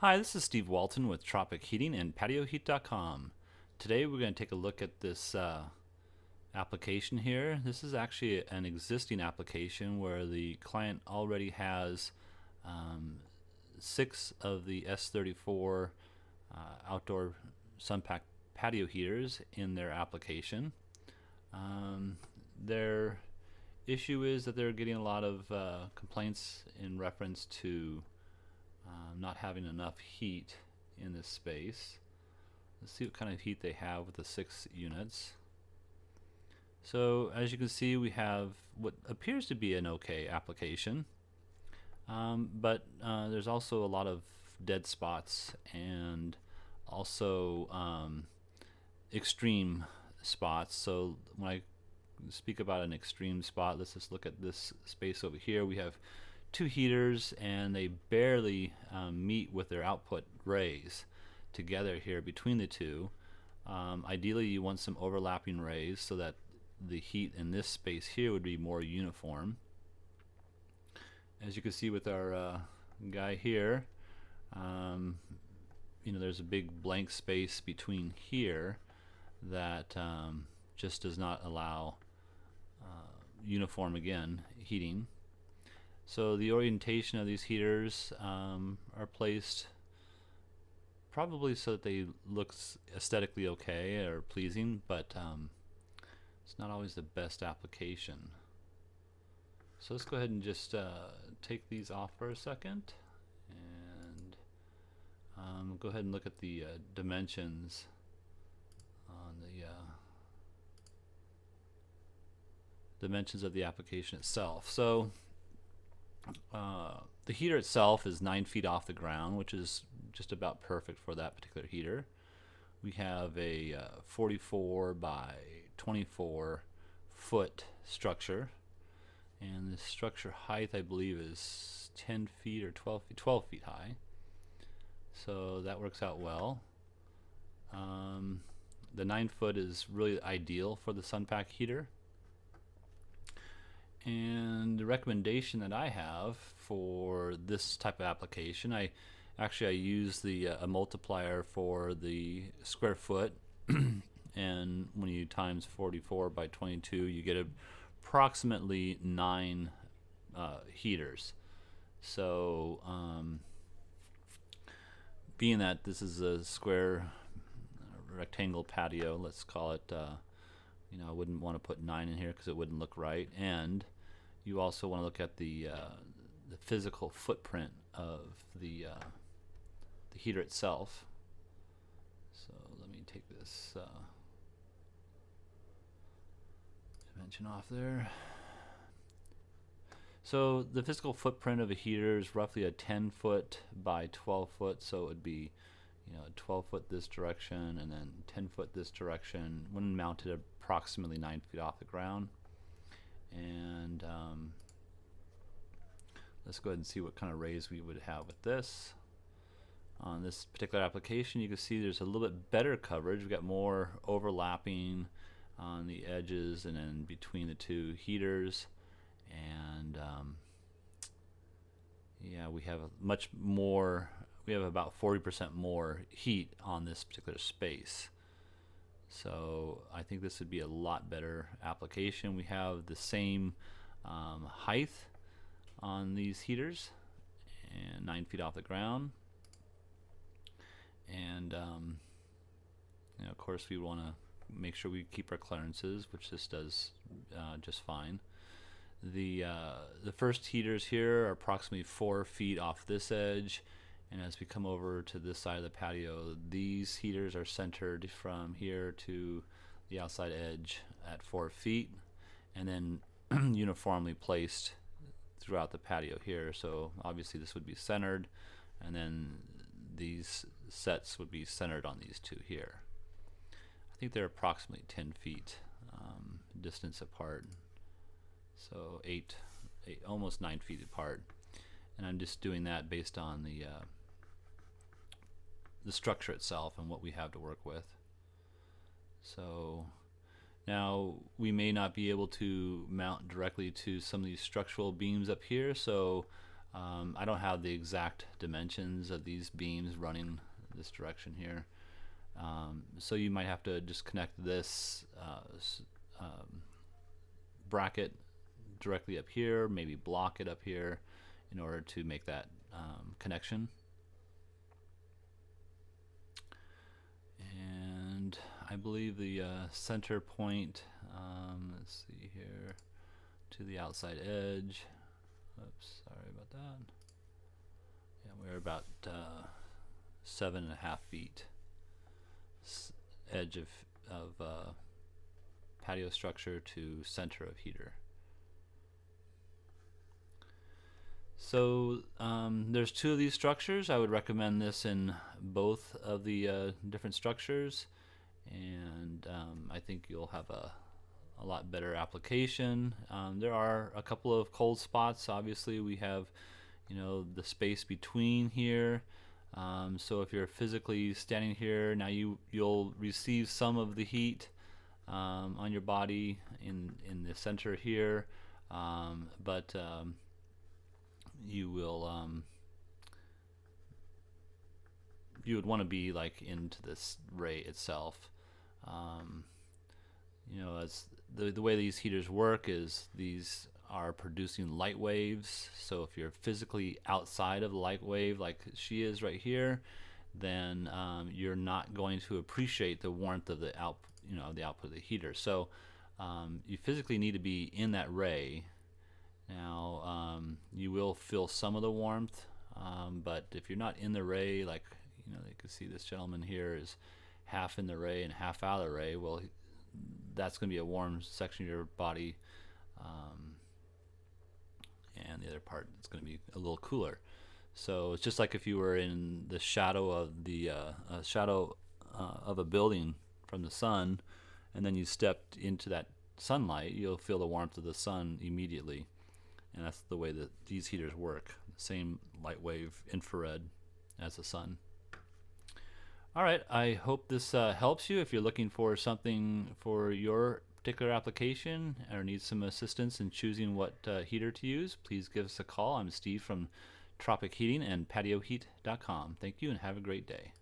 Hi, this is Steve Walton with Tropic Heating and PatioHeat.com. Today we're going to take a look at this application here. This is actually an existing application where the client already has 6 of the S34 outdoor Sunpak patio heaters in their application. Their issue is that they're getting a lot of complaints in reference to not having enough heat in this space. Let's see what kind of heat they have with the 6 units. So as you can see, we have what appears to be an okay application, but there's also a lot of dead spots and also extreme spots. So when I speak about an extreme spot, let's just look at this space over here. We have 2 heaters and they barely meet with their output rays together here between the two. Ideally you want some overlapping rays so that the heat in this space here would be more uniform. As you can see with our guy here, there's a big blank space between here that just does not allow uniform heating. So the orientation of these heaters are placed probably so that they look aesthetically okay or pleasing, but it's not always the best application. So let's go ahead and just take these off for a second and go ahead and look at the dimensions on the dimensions of the application itself. So the heater itself is 9 feet off the ground, which is just about perfect for that particular heater. We have a 44 by 24 foot structure, and the structure height I believe is 10 feet or 12 feet high, so that works out well. The 9 foot is really ideal for the Sunpak heater. And the recommendation that I have for this type of application, I use the a multiplier for the square foot, and when you times 44 by 22, you get approximately 9 heaters. So being that this is a square rectangle patio, let's call it, I wouldn't want to put 9 in here because it wouldn't look right. And you also want to look at the physical footprint of the heater itself. So let me take this dimension off there. So the physical footprint of a heater is roughly a 10 foot by 12 foot, so it would be 12 foot this direction and then 10 foot this direction when mounted approximately 9 feet off the ground. And let's go ahead and see what kind of rays we would have with this. On this particular application, you can see there's a little bit better coverage. We've got more overlapping on the edges and then between the 2 heaters, and yeah, we have much more. We have about 40% more heat on this particular space. So I think this would be a lot better application. We have the same height on these heaters, and 9 feet off the ground. And of course we want to make sure we keep our clearances, which this does just fine. The first heaters here are approximately 4 feet off this edge, and as we come over to this side of the patio, these heaters are centered from here to the outside edge at 4 feet, and then uniformly placed throughout the patio here. So obviously this would be centered, and then these sets would be centered on these 2 here. I think they're approximately 10 feet distance apart, so 8 almost 9 feet apart. And I'm just doing that based on the structure itself and what we have to work with. So now we may not be able to mount directly to some of these structural beams up here, so I don't have the exact dimensions of these beams running this direction here. So you might have to just connect this bracket directly up here, maybe block it up here in order to make that connection. And I believe the center point, let's see here, to the outside edge. Oops, sorry about that. Yeah, we're about 7.5 feet edge of patio structure to center of heater. So there's 2 of these structures. I would recommend this in both of the different structures, and I think you'll have a lot better application. There are a couple of cold spots. Obviously, we have, you know, the space between here. So if you're physically standing here, now you'll receive some of the heat on your body in the center here, but you will you would want to be like into this ray itself. You know, as the way these heaters work is these are producing light waves. So if you're physically outside of the light wave, like she is right here, then you're not going to appreciate the warmth of the the output of the heater. So you physically need to be in that ray. Now you will feel some of the warmth, but if you're not in the ray, like you can see this gentleman here is half in the ray and half out of the ray. Well, that's going to be a warm section of your body, and the other part is going to be a little cooler. So it's just like if you were in the shadow of the of a building from the sun, and then you stepped into that sunlight, you'll feel the warmth of the sun immediately. And that's the way that these heaters work. Same light wave infrared as the sun. All right, I hope this helps you. If you're looking for something for your particular application or need some assistance in choosing what heater to use, please give us a call. I'm Steve from Tropic Heating and PatioHeat.com. Thank you and have a great day.